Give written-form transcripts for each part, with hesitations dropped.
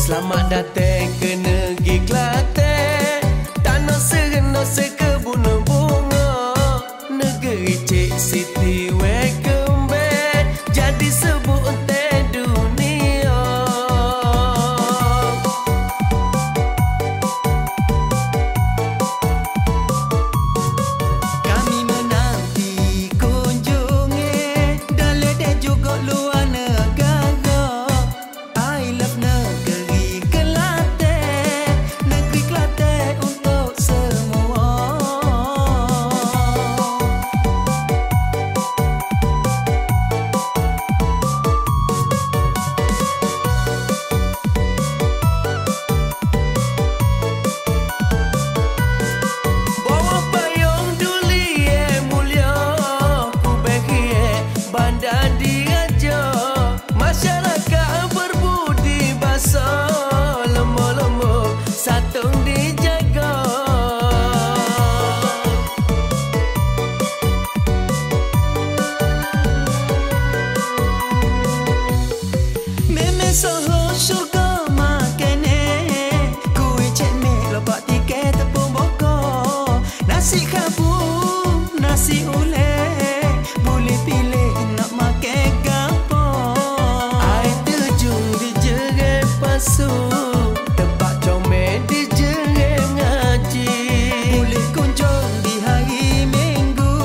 Selamat datang ke negeri Kelantan, tanah serena sekebun bunga. Negeri Cik Siti welcome back, jadi sebutan dunia. Kami menanti kunjungi dalam dan juga luar negara. I love negeri Kelantan, negeri Kelantan untuk semua. Bawah payung duli mulia, ku bagi bandar diraja. Masyarakat berbudi basa, lemah-lemah satung dijaga. Meme soho syurga makanan, kuih cemil lopak tiket tepung bokor. Nasi kabur, nasi ulek, boleh pilih nak makan gapo. Air terjun di jerai pasu, tempat comel di jerai ngaji. Boleh kunjung di hari Minggu,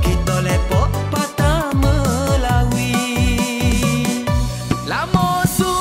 kita lepok patah Melawi. Lama su